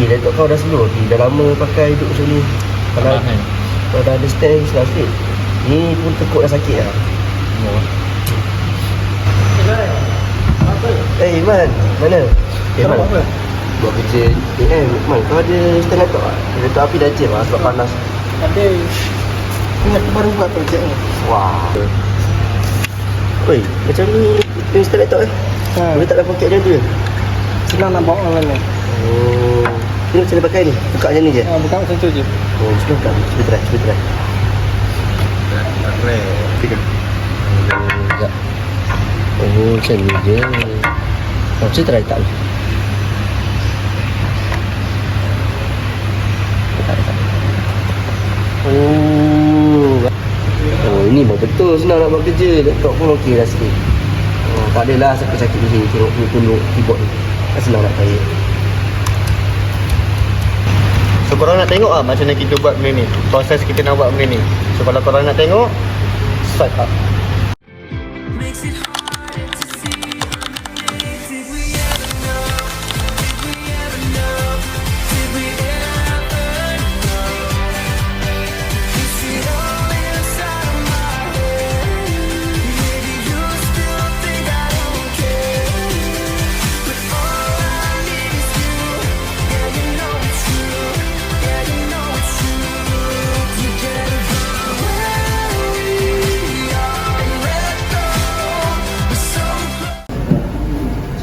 Laptop kau dah slow. Dah lama pakai duduk macam ni. Kalau dah ada stand sikit. Ni pun tekuk dah sakit lah. Iman, mana? Iman apa? Buat kerja Man, kau ada stand laptop tak? Laptop api dah jam lah sebab panas. Ada. Ingat aku baru buat projek ni. Wah. Oi, macam ni stand laptop Boleh tak dalam poket macam tu je? Senang nak bawa online ni. Oh. Ni macam mana pakai ni? Buka macam ni je? Buka macam tu je. Oh, cuba buka. Cuba try. Tiga. Sekejap. Oh, macam ni je. Oh, cuba try tak? Oh, ini betul senang nak buat kerja. Laptop pun okey dah sikit. Oh, tak adalah sakit-sakit ni tengok keyboard ni. Dah senang nak pakai. So korang nak tengok macam mana kita buat benda ni, proses kita nak buat benda ni. So kalau korang nak tengok, start up.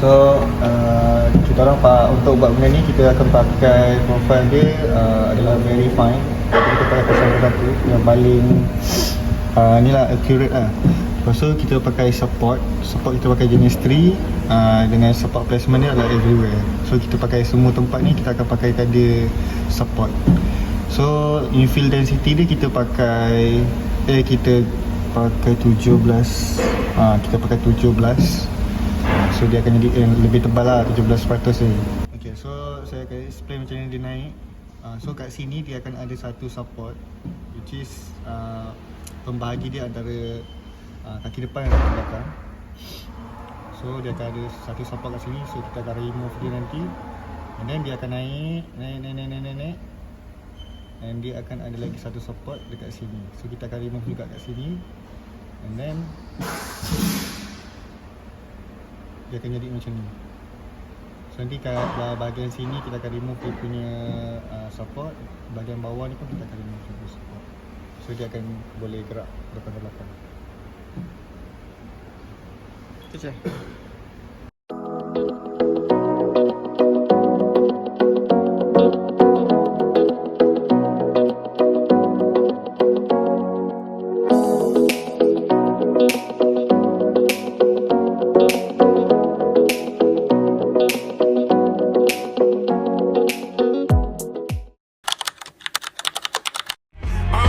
So kita orang untuk buat benda ni kita akan pakai profile dia adalah very fine. Jadi kita pakai pasal satu yang paling ni lah accurate lah. Lepas tu kita pakai support kita pakai jenis 3 dengan support placement dia adalah everywhere. So kita pakai semua tempat ni kita akan pakaikan dia support. So infill density dia kita pakai 17 kita pakai 17. So dia akan jadi lebih tebal lah, 17% ni. Okay, so saya akan explain macam mana dia naik. So kat sini dia akan ada satu support, which is pembahagi dia antara kaki depan dan kaki belakang. So dia akan ada satu support kat sini. So kita akan remove dia nanti. And then dia akan naik. And dia akan ada lagi satu support dekat sini. So kita akan remove juga kat sini. And then dia akan jadi macam ni. So nanti kat bahagian sini kita akan remove dia punya support. Bahagian bawah ni pun kita akan remove dia support. So dia akan boleh gerak depan ke belakang. Tu je.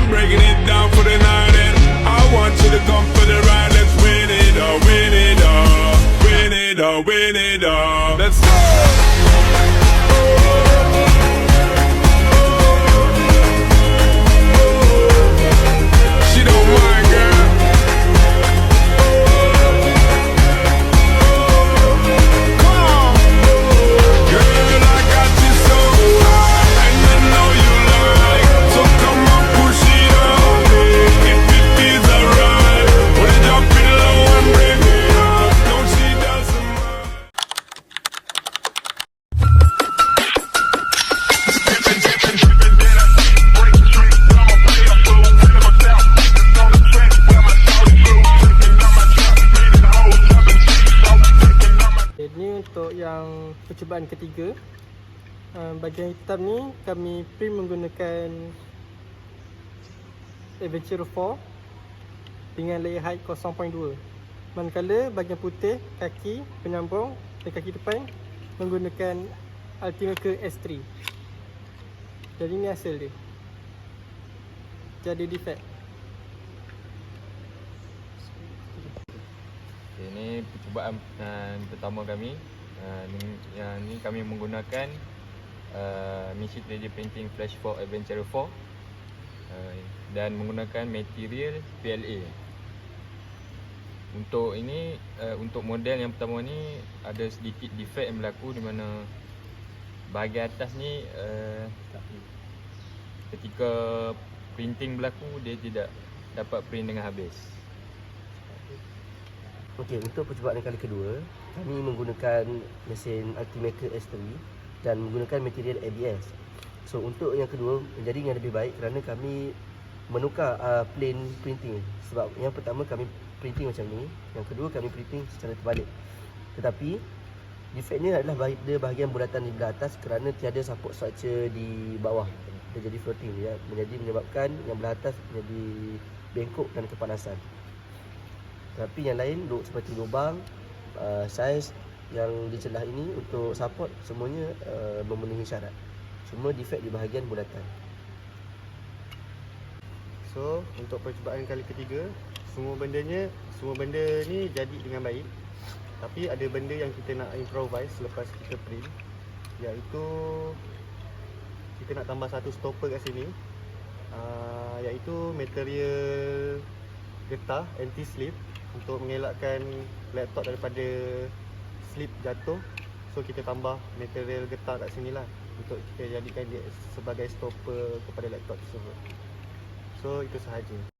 Breaking it down for the night and I want you to come for the ride. Let's win it all, win it all, win it all, win it all. Let's go. She don't mind, girl. Come on, girl, I got you so high, and I know you like. So come on, push it on me. If it feels alright, put it up in low and bring it up. No, she doesn't mind. Ini untuk yang percubaan ketiga. Bahagian hitam ni kami print menggunakan Adventure 4 dengan layer height 0.2. Manakala bahagian putih, kaki, penyambung dan kaki depan menggunakan Ultimaker S3. Jadi ni hasil dia. Jadi defect. Ini percubaan pertama kami. Yang ni kami menggunakan Machine 3D Printing Flash 4 Adventure 4 dan menggunakan material PLA. Untuk ini untuk model yang pertama ni ada sedikit defect yang berlaku di mana bahagian atas ni ketika printing berlaku dia tidak dapat print dengan habis. Okey, untuk percubaan kali kedua, kami menggunakan mesin Ultimaker S3 dan menggunakan material ABS. So untuk yang kedua menjadi yang lebih baik kerana kami menukar plane printing. Sebab yang pertama kami printing macam ni, yang kedua kami printing secara terbalik. Tetapi defectnya adalah pada bahagian bulatan di belah atas kerana tiada support structure di bawah. Dia jadi floating ya, menyebabkan yang belah atas menjadi bengkok dan kepanasan. Tapi yang lain seperti lubang, saiz yang di celah ini untuk support semuanya memenuhi syarat. Cuma defect di bahagian bulatan. So untuk percubaan kali ketiga, semua benda ni jadi dengan baik. Tapi ada benda yang kita nak improvise selepas kita print, iaitu kita nak tambah satu stopper kat sini, iaitu material getah anti-slip untuk mengelakkan laptop daripada slip jatuh. So kita tambah material getah kat sini lah untuk kita jadikan dia sebagai stopper kepada laptop tersebut. So itu sahaja.